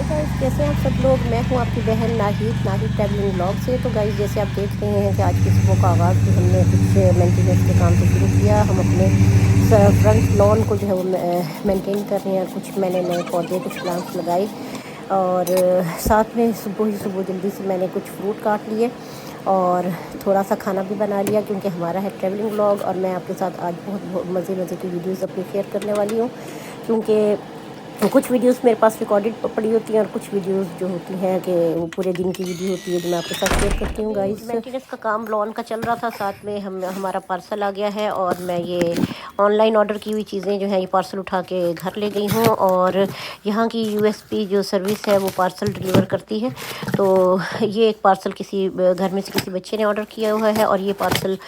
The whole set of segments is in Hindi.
हाय गाइस, कैसे हैं आप सब लोग। मैं हूं आपकी बहन नाहिद ट्रैवलिंग ब्लॉग से। तो गाइस, जैसे आप देख रहे हैं कि आज की सुबह का आगाज़ भी हमने कुछ मेंटेनेंस के काम से शुरू किया। हम अपने फ्रंट लॉन को जो है वो मेंटेन कर रहे हैं। कुछ मैंने नए पौधे, कुछ प्लांट्स लगाए और साथ में सुबह ही सुबह जल्दी से मैंने कुछ फ्रूट काट लिए और थोड़ा सा खाना भी बना लिया, क्योंकि हमारा है ट्रैवलिंग ब्लॉग। और मैं आपके साथ आज बहुत मज़े की वीडियोस अपनी शेयर करने वाली हूँ, क्योंकि कुछ वीडियोस मेरे पास रिकॉर्डेड पड़ी होती हैं और कुछ वीडियोस जो होती हैं कि वो पूरे दिन की वीडियो होती है, जो मैं आपके साथ शेयर करती हूँ। गाइस, मेंटेनेंस का काम लॉन का चल रहा था, साथ में हमारा पार्सल आ गया है और मैं ये ऑनलाइन ऑर्डर की हुई चीज़ें जो हैं ये पार्सल उठा के घर ले गई हूँ। और यहाँ की यूएसपी जो सर्विस है वो पार्सल डिलीवर करती है। तो ये एक पार्सल किसी घर में से किसी बच्चे ने ऑर्डर किया हुआ है और ये पार्सल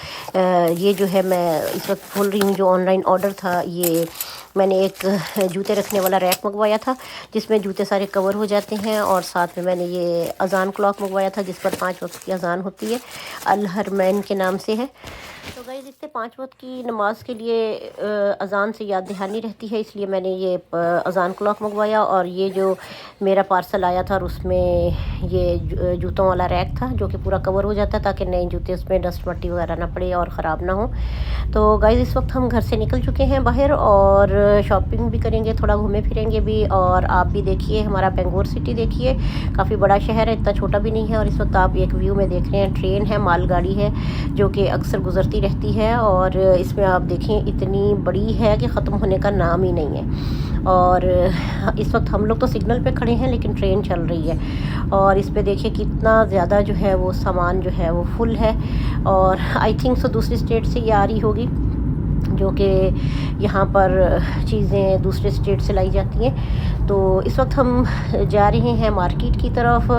ये जो है मैं इस वक्त खोल रही हूँ। जो ऑनलाइन ऑर्डर था, ये मैंने एक जूते रखने वाला रैक मंगवाया था जिसमें जूते सारे कवर हो जाते हैं, और साथ में मैंने ये अजान क्लॉक मंगवाया था जिस पर 5 वक्त की अजान होती है, अल हरमैन के नाम से है। तो गाइस, इससे 5 वक्त की नमाज के लिए अजान से याद दहानी रहती है, इसलिए मैंने ये अजान क्लॉक मंगवाया। और ये जो मेरा पार्सल आया था और उसमें ये जूतों वाला रैक था जो कि पूरा कवर हो जाता है ताकि नए जूते उसमें डस्ट मट्टी वगैरह ना पड़े और ख़राब ना हो। तो गाइस, इस वक्त हम घर से निकल चुके हैं बाहर और शॉपिंग भी करेंगे, थोड़ा घूमे फिरेंगे भी। और आप भी देखिए, हमारा बेंगलोर सिटी देखिए, काफ़ी बड़ा शहर है, इतना छोटा भी नहीं है। और इस वक्त आप एक व्यू में देख रहे हैं, ट्रेन है, मालगाड़ी है जो कि अक्सर गुजरती रहती है। और इसमें आप देखें इतनी बड़ी है कि ख़त्म होने का नाम ही नहीं है। और इस वक्त हम लोग तो सिग्नल पे खड़े हैं लेकिन ट्रेन चल रही है। और इस पे देखिए कितना ज़्यादा जो है वो सामान जो है वो फुल है। और आई थिंक सो दूसरी स्टेट से ये आ रही होगी, जो कि यहाँ पर चीज़ें दूसरे स्टेट से लाई जाती हैं। तो इस वक्त हम जा रहे हैं मार्केट की तरफ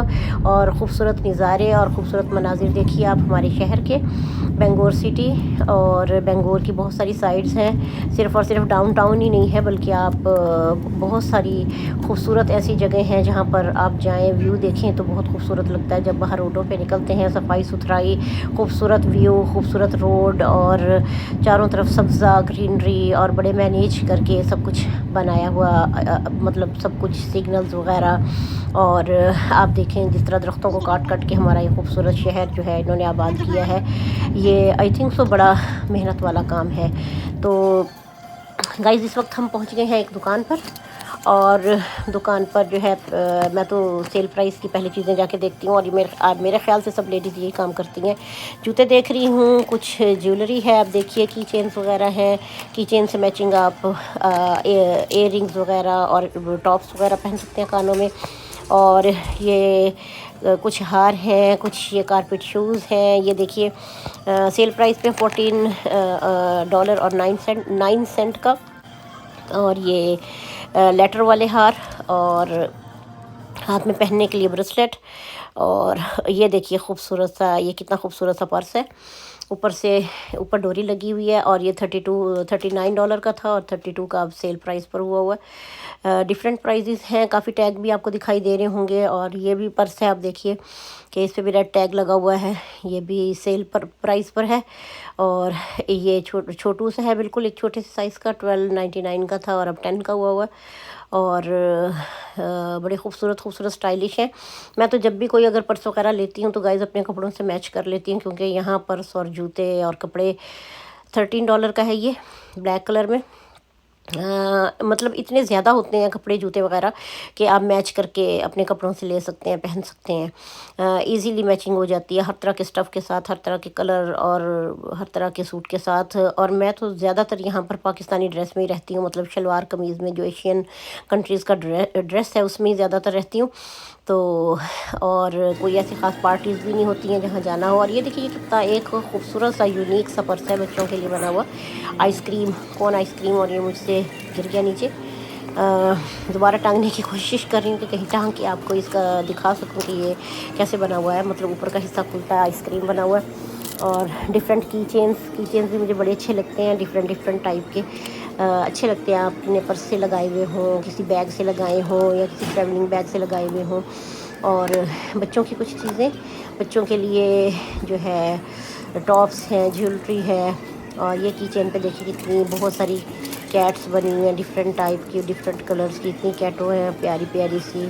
और ख़ूबसूरत नज़ारे और ख़ूबसूरत मनाजिर देखिए आप हमारे शहर के, बेंगलोर सिटी। और बेंगलोर की बहुत सारी साइड्स हैं, सिर्फ़ और सिर्फ डाउनटाउन ही नहीं है, बल्कि आप बहुत सारी खूबसूरत ऐसी जगह हैं जहाँ पर आप जाएं, व्यू देखें तो बहुत खूबसूरत लगता है। जब बाहर रोडों पे निकलते हैं, सफाई सुथराई, खूबसूरत व्यू, खूबसूरत रोड और चारों तरफ सब्ज़ा, ग्रीनरी और बड़े मैनेज करके सब कुछ बनाया हुआ, मतलब सब कुछ सिग्नल्स वगैरह। और आप देखें जिस तरह दरख्तों को काट काट के हमारा ये खूबसूरत शहर जो है इन्होंने आबाद किया है, ये आई थिंक सो बड़ा मेहनत वाला काम है। तो गाइस, इस वक्त हम पहुंच गए हैं एक दुकान पर, और दुकान पर जो है मैं तो सेल प्राइस की पहले चीज़ें जाके देखती हूँ। और ये मेरे ख्याल से सब लेडीज़ यही काम करती हैं। जूते देख रही हूँ, कुछ ज्वेलरी है, आप देखिए की चेन्स वगैरह हैं, की चेन से मैचिंग आप इयर रिंग्स वगैरह और टॉप्स वगैरह पहन सकते हैं कानों में। और ये कुछ हार हैं, कुछ ये कारपेट शूज़ हैं। ये देखिए सेल प्राइस पे $14 और 9 सेंट का। और ये लेटर वाले हार और हाथ में पहनने के लिए ब्रेसलेट। और ये देखिए खूबसूरत सा, ये कितना खूबसूरत सा पर्स है, ऊपर से ऊपर डोरी लगी हुई है। और ये $39 का था और 32 का अब सेल प्राइस पर हुआ है। डिफरेंट प्राइजेस हैं, काफ़ी टैग भी आपको दिखाई दे रहे होंगे। और ये भी पर्स है, आप देखिए कि इस पे भी रेड टैग लगा हुआ है, ये भी सेल पर प्राइस पर है। और ये छोटू सा है, बिल्कुल एक छोटे से साइज़ का, 12.99 का था और अब 10 का हुआ है। और बड़े खूबसूरत स्टाइलिश हैं। मैं तो जब भी कोई अगर पर्स वगैरह लेती हूँ तो गाइस अपने कपड़ों से मैच कर लेती हूँ, क्योंकि यहाँ पर्स और जूते और कपड़े $13 का है ये, ब्लैक कलर में। मतलब इतने ज़्यादा होते हैं कपड़े जूते वगैरह कि आप मैच करके अपने कपड़ों से ले सकते हैं, पहन सकते हैं। इजीली मैचिंग हो जाती है हर तरह के स्टफ़ के साथ, हर तरह के कलर और हर तरह के सूट के साथ। और मैं तो ज़्यादातर यहाँ पर पाकिस्तानी ड्रेस में ही रहती हूँ, मतलब शलवार कमीज़ में, जो एशियन कंट्रीज़ का ड्रेस है उसमें ही ज़्यादातर रहती हूँ। तो और कोई ऐसी ख़ास पार्टीज़ भी नहीं होती हैं जहाँ जाना हो। और ये देखिए कितना एक खूबसूरत सा यूनिक सा पर्स है बच्चों के लिए बना हुआ, आइसक्रीम, कौन आइसक्रीम। और ये मुझसे गिर गया नीचे, दोबारा टांगने की कोशिश कर रही हूँ कि कहीं टांग के आपको इसका दिखा सकूँ कि ये कैसे बना हुआ है। मतलब ऊपर का हिस्सा खुलता है, आइसक्रीम बना हुआ है। और डिफरेंट की चेन्स भी मुझे बड़े अच्छे लगते हैं, डिफरेंट टाइप के अच्छे लगते हैं। आप अपने पर्स से लगाए हुए हों, किसी बैग से लगाए हों या किसी ट्रैवलिंग बैग से लगाए हुए हों। और बच्चों की कुछ चीज़ें, बच्चों के लिए जो है टॉप्स हैं, ज्वेलरी है। और ये की चेन पे देखिए कितनी बहुत सारी कैट्स बनी हुई हैं, डिफरेंट टाइप की, डिफरेंट कलर्स की, इतनी कैटो हैं प्यारी प्यारी सी।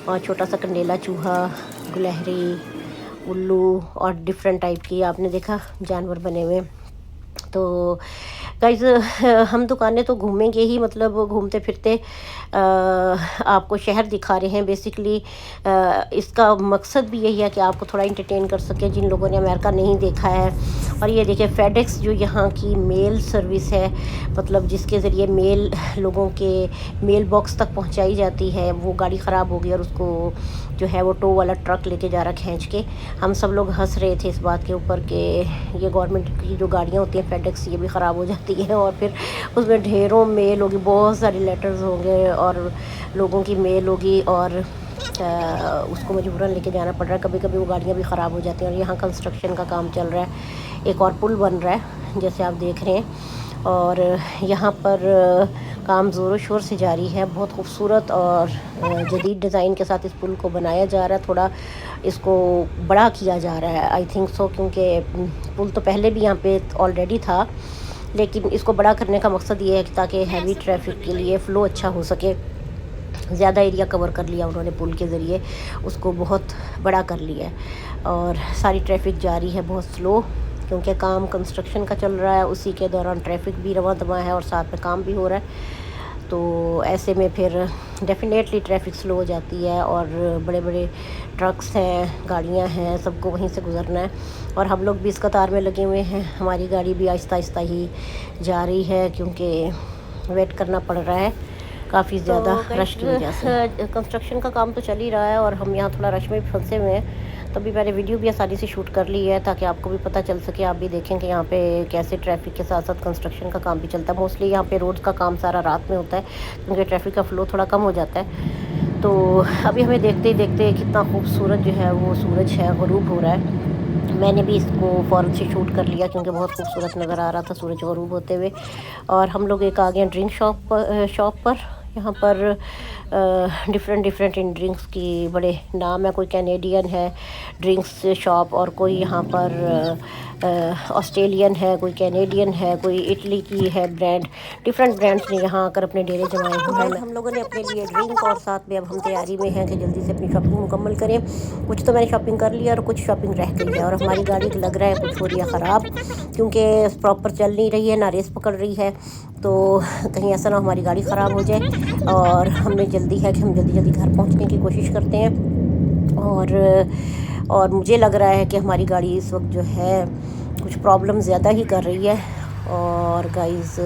और छोटा सा कंडेला चूहा, गुलहरी, उल्लू और डिफरेंट टाइप की आपने देखा जानवर बने हुए। तो गाइज़ हम दुकानें तो घूमेंगे ही, मतलब घूमते फिरते आपको शहर दिखा रहे हैं बेसिकली। इसका मकसद भी यही है कि आपको थोड़ा इंटरटेन कर सके जिन लोगों ने अमेरिका नहीं देखा है। और ये देखिए फेडेक्स जो यहाँ की मेल सर्विस है, मतलब जिसके ज़रिए मेल लोगों के मेल बॉक्स तक पहुँचाई जाती है, वो गाड़ी ख़राब हो गई और उसको जो है वो टो वाला ट्रक लेके जा रहा खींच के। हम सब लोग हंस रहे थे इस बात के ऊपर कि ये गवर्नमेंट की जो गाड़ियाँ होती हैं फेडेक्स, ये भी ख़राब हो जाती हैं और फिर उसमें ढेरों मेल होगी, बहुत सारे लेटर्स होंगे और लोगों की मेल होगी और उसको मजबूरन लेके जाना पड़ रहा है। कभी कभी वो गाड़ियाँ भी ख़राब हो जाती हैं। और यहाँ कंस्ट्रक्शन का काम चल रहा है, एक और पुल बन रहा है जैसे आप देख रहे हैं। और यहाँ पर काम ज़ोरों शोर से जारी है। बहुत खूबसूरत और जदीद डिज़ाइन के साथ इस पुल को बनाया जा रहा है। थोड़ा इसको बड़ा किया जा रहा है आई थिंक सो, क्योंकि पुल तो पहले भी यहाँ पे ऑलरेडी था, लेकिन इसको बड़ा करने का मकसद ये है कि ताकि हैवी ट्रैफिक के लिए फ़्लो अच्छा हो सके। ज़्यादा एरिया कवर कर लिया उन्होंने पुल के ज़रिए, उसको बहुत बड़ा कर लिया है और सारी ट्रैफिक जारी है बहुत स्लो, क्योंकि काम कंस्ट्रक्शन का चल रहा है। उसी के दौरान ट्रैफिक भी रवां दवा है और साथ में काम भी हो रहा है। तो ऐसे में फिर डेफिनेटली ट्रैफिक स्लो हो जाती है और बड़े बड़े ट्रक्स हैं, गाड़ियां हैं, सबको वहीं से गुज़रना है। और हम लोग भी इस कतार में लगे हुए हैं। हमारी गाड़ी भी आहिस्ता आहिस्ता ही जा रही है क्योंकि वेट करना पड़ रहा है काफ़ी ज़्यादा रश की वजह से। कंस्ट्रक्शन का काम तो चल ही रहा है और हम यहाँ थोड़ा रश में भी फंसे हुए हैं। तभी मैंने वीडियो भी आसानी से शूट कर ली है ताकि आपको भी पता चल सके, आप भी देखें कि यहाँ पे कैसे ट्रैफिक के साथ साथ कंस्ट्रक्शन का काम भी चलता है। मोस्टली यहाँ पे रोड का काम सारा रात में होता है क्योंकि ट्रैफिक का फ़्लो थोड़ा कम हो जाता है। तो अभी हमें देखते ही देखते कितना खूबसूरत जो है वो सूरज है ग़ुरूब हो रहा है। मैंने भी इसको फ़ौरन से शूट कर लिया क्योंकि बहुत खूबसूरत नज़र आ रहा था सूरज ग़ुरूब होते हुए। और हम लोग एक आ गए ड्रिंक शॉप पर। यहाँ पर डिफरेंट इन ड्रिंक्स की बड़े नाम है। कोई कैनेडियन है ड्रिंक्स शॉप और कोई यहाँ पर ऑस्ट्रेलियन है, कोई कैनेडियन है, कोई इटली की है ब्रांड। डिफरेंट ब्रांड्स ने यहाँ आकर अपने डेरे जमाए हुए हैं। हम लोगों ने अपने लिए ड्रिंक और साथ में अब हम तैयारी में हैं कि जल्दी से अपनी शॉपिंग मुकम्मल करें। कुछ तो मैंने शॉपिंग कर लिया और कुछ शॉपिंग रह गई है। और हमारी गाड़ी लग रहा है कुछ हो रही है ख़राब क्योंकि प्रॉपर चल नहीं रही है, ना रेस पकड़ रही है। तो कहीं ऐसा ना हमारी गाड़ी ख़राब हो जाए और हमें जल्दी है कि हम जल्दी घर पहुंचने की कोशिश करते हैं। और मुझे लग रहा है कि हमारी गाड़ी इस वक्त जो है कुछ प्रॉब्लम ज़्यादा ही कर रही है। और गाइस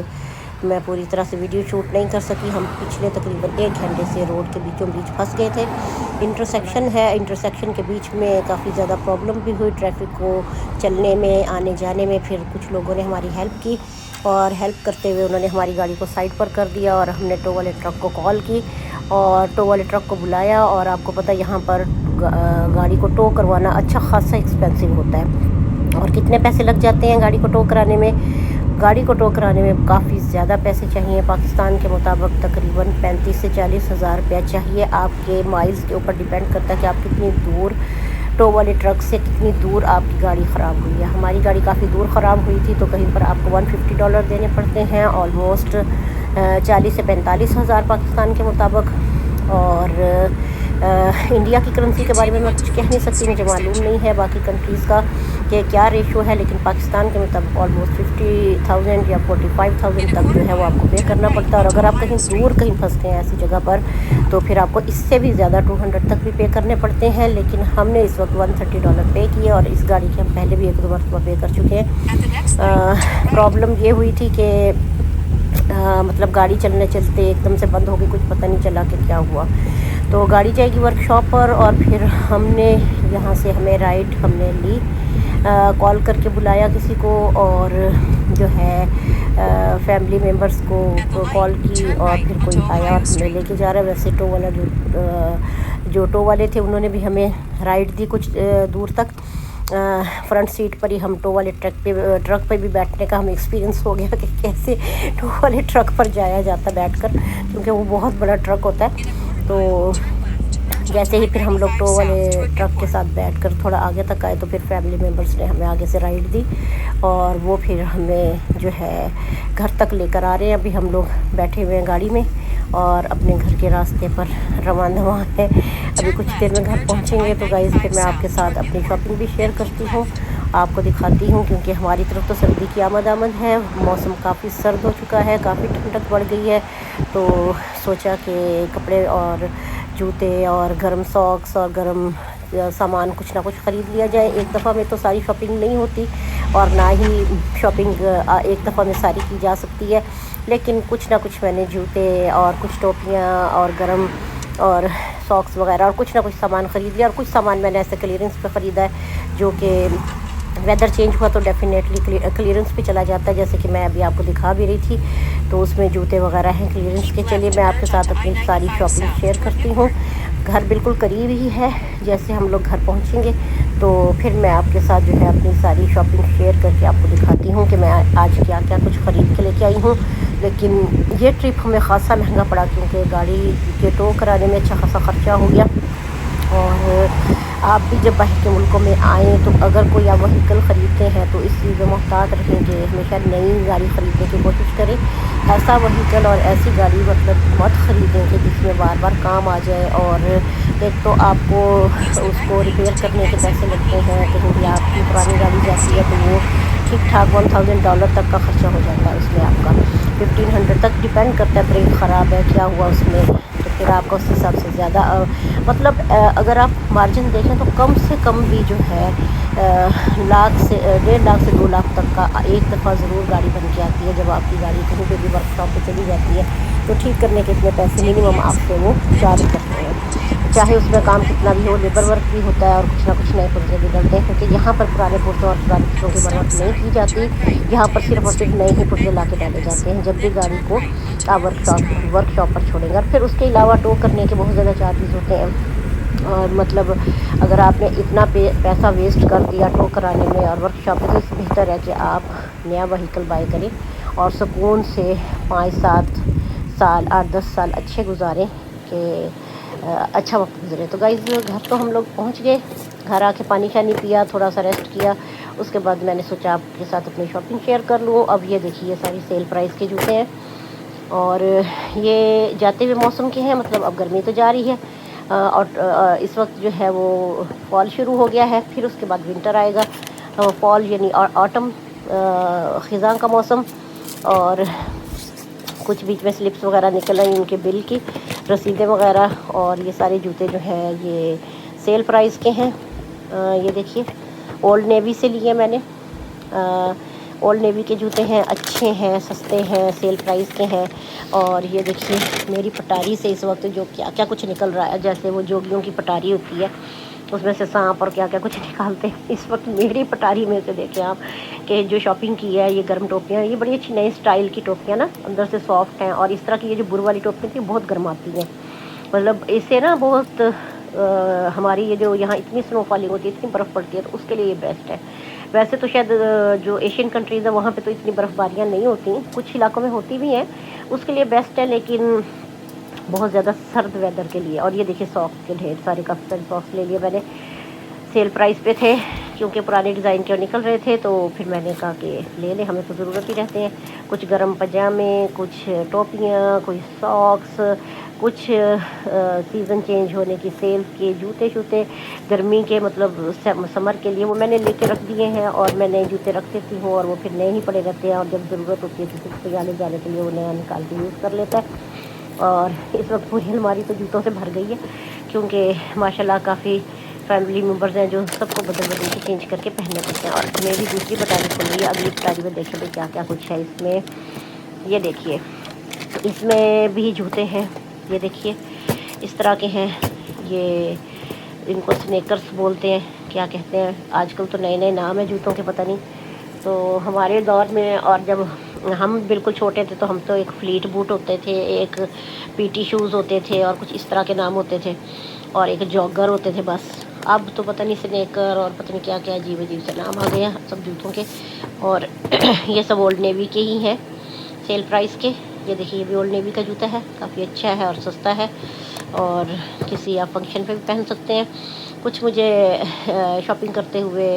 मैं पूरी तरह से वीडियो शूट नहीं कर सकी। हम पिछले तकरीबन 1 घंटे से रोड के बीचों बीच फंस गए थे। इंटरसेक्शन है, इंटरसेक्शन के बीच में काफ़ी ज़्यादा प्रॉब्लम भी हुई ट्रैफिक को चलने में, आने जाने में। फिर कुछ लोगों ने हमारी हेल्प की और हेल्प करते हुए उन्होंने हमारी गाड़ी को साइड पर कर दिया और हमने टो वाले ट्रक को कॉल की और टो वाले ट्रक को बुलाया। और आपको पता है यहाँ पर गाड़ी को टो करवाना अच्छा खासा एक्सपेंसिव होता है। और कितने पैसे लग जाते हैं गाड़ी को टो कराने में? गाड़ी को टो कराने में काफ़ी ज़्यादा पैसे चाहिए। पाकिस्तान के मुताबिक तकरीबन 35 से 40 हज़ार रुपया चाहिए। आपके माइल्स के ऊपर डिपेंड करता है कि आप कितनी दूर टो वाले ट्रक से कितनी दूर आपकी गाड़ी ख़राब हुई है। हमारी गाड़ी काफ़ी दूर ख़राब हुई थी तो कहीं पर आपको $150 देने पड़ते हैं, ऑलमोस्ट 40 से 45 हज़ार पाकिस्तान के मुताबिक। और इंडिया की करेंसी के बारे में मैं कुछ कह नहीं सकती, मुझे मालूम नहीं है बाकी कंट्रीज़ का कि क्या रेशो है, लेकिन पाकिस्तान के मुताबिक ऑलमोस्ट 50,000 या 45,000 तक जो है वो आपको पे करना पड़ता है। और अगर आप कहीं दूर कहीं फंसते हैं ऐसी जगह पर तो फिर आपको इससे भी ज़्यादा 200 तक भी पे करने पड़ते हैं। लेकिन हमने इस वक्त $130 पे किए और इस गाड़ी के हम पहले भी 1-2 मरतबा पे कर चुके हैं। प्रॉब्लम ये हुई थी कि मतलब गाड़ी चलते एकदम से बंद हो गई, कुछ पता नहीं चला कि क्या हुआ। तो गाड़ी जाएगी वर्कशॉप पर और फिर हमने यहाँ से हमें राइड हमने ली, कॉल करके बुलाया किसी को और जो है फैमिली मेम्बर्स को कॉल की और फिर कोई आया और हमें लेके जा रहा है। वैसे टो वाला जो टो वाले थे उन्होंने भी हमें राइड दी कुछ दूर तक। फ्रंट सीट पर ही हम टो वाले ट्रक पे भी बैठने का हमें एक्सपीरियंस हो गया कि कैसे टो वाले ट्रक पर जाया जाता बैठकर, क्योंकि वो बहुत बड़ा ट्रक होता है। तो जैसे ही फिर हम लोग टो वाले ट्रक के साथ बैठकर थोड़ा आगे तक आए तो फिर फैमिली मेम्बर्स ने हमें आगे से राइड दी और वो फिर हमें जो है घर तक लेकर आ रहे हैं। अभी हम लोग बैठे हुए हैं गाड़ी में और अपने घर के रास्ते पर रवाना है। अभी कुछ देर में घर पहुंचेंगे तो गाइस फिर मैं आपके साथ अपनी शॉपिंग भी शेयर करती हूँ, आपको दिखाती हूँ। क्योंकि हमारी तरफ तो सर्दी की आमद है, मौसम काफ़ी सर्द हो चुका है, काफ़ी ठंडक बढ़ गई है। तो सोचा कि कपड़े और जूते और गर्म सॉक्स और गर्म सामान कुछ ना कुछ ख़रीद लिया जाए। एक दफ़ा में तो सारी शॉपिंग नहीं होती और ना ही शॉपिंग एक दफ़ा में सारी की जा सकती है, लेकिन कुछ ना कुछ मैंने जूते और कुछ टोपियाँ और गर्म और सॉक्स वगैरह और कुछ ना कुछ सामान ख़रीद लिया। और कुछ सामान मैंने ऐसे क्लीयरेंस पे ख़रीदा है, जो कि वेदर चेंज हुआ तो डेफिनेटली क्लीयरेंस पे चला जाता है, जैसे कि मैं अभी आपको दिखा भी रही थी। तो उसमें जूते वगैरह हैं क्लीयरेंस के। चलिए मैं आपके साथ अपनी सारी शॉपिंग शेयर करती हूँ। घर बिल्कुल करीब ही है, जैसे हम लोग घर पहुँचेंगे तो फिर मैं आपके साथ जो है अपनी सारी शॉपिंग शेयर करके आपको दिखाती हूँ कि मैं आज क्या क्या कुछ ख़रीद के लेके आई हूँ। लेकिन ये ट्रिप हमें ख़ासा महंगा पड़ा, क्योंकि गाड़ी के टो कराने में अच्छा खासा ख़र्चा हो गया। और आप भी जब बाहर के मुल्कों में आएँ तो अगर कोई आप व्हीकल ख़रीदते हैं तो इस चीज़ में मोहतात रहें कि हमेशा नई गाड़ी ख़रीदने की कोशिश करें। ऐसा व्हीकल और ऐसी गाड़ी मतलब मत ख़रीदें कि जिसमें बार बार काम आ जाए। और एक तो आपको उसको रिपेयर करने के पैसे लगते हैं, कहीं भी आपकी पुरानी गाड़ी जाती है तो वो ठीक ठाक $1000 तक का ख़र्चा हो जाता है उसमें आपका। 1500 तक डिपेंड करता है, ब्रेक ख़राब है क्या हुआ उसमें, तो फिर आपका उस हिसाब से ज़्यादा मतलब अगर आप मार्जिन देखें तो कम से कम भी जो है लाख से 1.5 लाख से 2 लाख तक का एक दफ़ा ज़रूर गाड़ी बन के आती है। जब आपकी गाड़ी कहीं पे भी वर्कशॉप पे चली जाती है तो ठीक करने के इतने पैसे मिनिमम आपसे वो चार्ज करते हैं, चाहे उसमें काम कितना भी हो। लेबर वर्क भी होता है और कुछ ना कुछ नए पुर्जे भी डलते हैं, क्योंकि यहाँ पर पुराने पुर्जों और पुरानी चीज़ों की मरम्मत नहीं की जाती। यहाँ पर सिर्फ और सिर्फ नए ही पुर्जे ला के डाले जाते हैं जब भी गाड़ी को आप वर्कशॉप पर छोड़ेंगे। और फिर उसके अलावा टो करने के बहुत ज़्यादा चार्जेस होते हैं। और मतलब अगर आपने इतना पैसा वेस्ट कर दिया टो कराने में और वर्कशॉप में, तो इससे बेहतर है कि आप नया व्हीकल बाय करें और सुकून से 5-7 साल 8-10 साल अच्छे गुजारें कि अच्छा वक्त गुजरे। तो गाइस घर तो हम लोग पहुंच गए, घर आके पानी शानी पिया, थोड़ा सा रेस्ट किया। उसके बाद मैंने सोचा आपके साथ अपनी शॉपिंग शेयर कर लूँ। अब ये देखिए सारी सेल प्राइस के जूते हैं और ये जाते हुए मौसम के हैं, मतलब अब गर्मी तो जा रही है और इस वक्त जो है वो फॉल शुरू हो गया है, फिर उसके बाद विंटर आएगा। फॉल यानी ऑटम ख़िज़ां का मौसम। और कुछ बीच में स्लिप्स वगैरह निकल आई उनके बिल की रसीदें वगैरह। और ये सारे जूते जो हैं ये सेल प्राइस के हैं। ये देखिए ओल्ड नेवी से लिए मैंने। ओल्ड नेवी के जूते हैं, अच्छे हैं, सस्ते हैं, सेल प्राइस के हैं। और ये देखिए मेरी पटारी से इस वक्त जो क्या क्या कुछ निकल रहा है, जैसे वो जोगियों की पटारी होती है उसमें से सांप और क्या क्या कुछ निकालते हैं। इस वक्त मेरी पटारी में से देखें आप कि जो शॉपिंग की है, ये गर्म टोपियाँ, ये बड़ी अच्छी नई स्टाइल की टोपियाँ ना, अंदर से सॉफ्ट हैं। और इस तरह की ये जो बुर वाली टोपियाँ थी बहुत गर्म आती हैं, मतलब इससे ना बहुत हमारी ये जो यहाँ इतनी स्नो फॉलिंग होती है, इतनी बर्फ़ पड़ती है, तो उसके लिए ये बेस्ट है। वैसे तो शायद जो एशियन कंट्रीज़ है वहाँ पे तो इतनी बर्फ़बारियाँ नहीं होती, कुछ इलाकों में होती भी हैं, उसके लिए बेस्ट है, लेकिन बहुत ज़्यादा सर्द वेदर के लिए। और ये देखिए सॉक्स के ढेर सारे, काफ़ी सारे सॉक्स ले लिए मैंने, सेल प्राइस पे थे, क्योंकि पुराने डिज़ाइन के निकल रहे थे तो फिर मैंने कहा कि ले लें, हमें तो ज़रूरत ही रहते हैं। कुछ गर्म पजामे, कुछ टोपियाँ, कुछ सॉक्स, कुछ सीज़न चेंज होने की सेल के जूते शूते गर्मी के, मतलब समर के लिए वो मैंने लेके रख दिए हैं। और मैं नए जूते रख देती हूँ और वो फिर नए ही पड़े रहते हैं, और जब ज़रूरत होती है किसी को आने जाने के लिए वो नया निकाल के यूज़ कर लेता है। और इस वक्त पूरी अलमारी तो जूतों से भर गई है, क्योंकि माशाल्लाह काफ़ी फैमिली मेम्बर्स हैं जो सबको बदल बदल के चेंज करके पहनने पड़ते हैं। और मेरी दूसरी पटारी खुल रही है, अगली पटारी में देखें भाई क्या क्या कुछ है इसमें। ये देखिए इसमें भी जूते हैं, ये देखिए इस तरह के हैं, ये इनको स्नेकर्स बोलते हैं, क्या कहते हैं, आजकल तो नए नए नाम है जूतों के, पता नहीं। तो हमारे दौर में और जब हम बिल्कुल छोटे थे तो हम तो एक फ्लीट बूट होते थे, एक पीटी शूज़ होते थे और कुछ इस तरह के नाम होते थे, और एक जॉगर होते थे बस। अब तो पता नहीं स्नेकर और पता नहीं क्या क्या अजीब अजीब से नाम आ गया सब जूतों के। और ये सब ओल्ड नेवी के ही हैं सेल प्राइस के। ये देखिए ये भी ओल्ड नेवी का जूता है, काफ़ी अच्छा है और सस्ता है, और किसी आप फंक्शन पे भी पहन सकते हैं। कुछ मुझे शॉपिंग करते हुए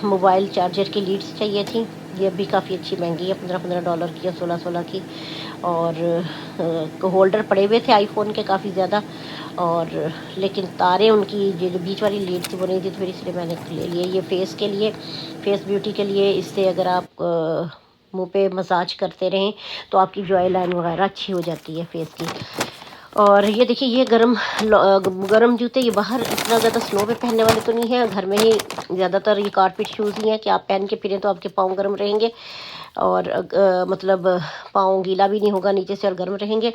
मोबाइल चार्जर की लीड्स चाहिए थी, ये भी काफ़ी अच्छी महंगी है, $15-15 की या 16-16 की। और होल्डर पड़े हुए थे आईफोन के काफ़ी ज़्यादा, और लेकिन तारे उनकी जो बीच वाली लीड थी वो नहीं थी, तो फिर इसलिए मैंने ले लिए। ये फेस के लिए, फेस ब्यूटी के लिए, इससे अगर आप मुंह पे मसाज करते रहें तो आपकी जो आई लाइन वगैरह अच्छी हो जाती है फेस की। और ये देखिए, ये गरम जूते, ये बाहर इतना ज़्यादा स्नो पे पहनने वाले तो नहीं है, घर में ही ज़्यादातर ये कारपेट शूज़ ही हैं कि आप पहन के फिरें तो आपके पाँव गर्म रहेंगे और मतलब पाँव गीला भी नहीं होगा नीचे से और गर्म रहेंगे।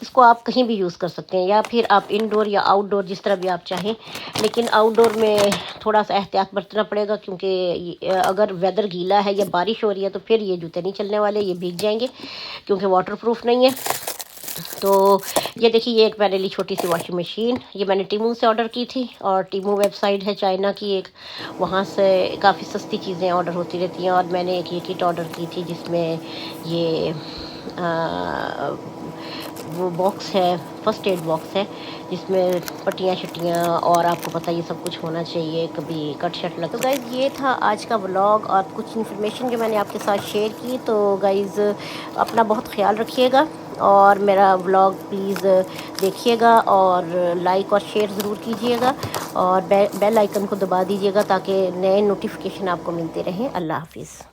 इसको आप कहीं भी यूज़ कर सकते हैं, या फिर आप इंडोर या आउटडोर जिस तरह भी आप चाहें, लेकिन आउटडोर में थोड़ा सा एहतियात बरतना पड़ेगा, क्योंकि अगर वेदर गीला है या बारिश हो रही है तो फिर ये जूते नहीं चलने वाले, ये भीग जाएंगे क्योंकि वाटरप्रूफ नहीं है। तो ये देखिए, ये एक मैंने ली छोटी सी वॉशिंग मशीन, ये मैंने टीमू से ऑर्डर की थी, और टीमू वेबसाइट है चाइना की एक, वहाँ से काफ़ी सस्ती चीज़ें ऑर्डर होती रहती हैं। और मैंने एक ये किट ऑर्डर की थी जिसमें ये वो बॉक्स है, फर्स्ट एड बॉक्स है, जिसमें पट्टियाँ शट्टियाँ और आपको पता ये सब कुछ होना चाहिए, कभी कट शट लग। तो गाइज़ ये था आज का व्लॉग और कुछ इन्फॉर्मेशन जो मैंने आपके साथ शेयर की। तो गाइज़ अपना बहुत ख्याल रखिएगा और मेरा व्लॉग प्लीज़ देखिएगा और लाइक और शेयर ज़रूर कीजिएगा और बेल आइकन को दबा दीजिएगा ताकि नए नोटिफिकेशन आपको मिलते रहें। अल्लाह हाफिज़।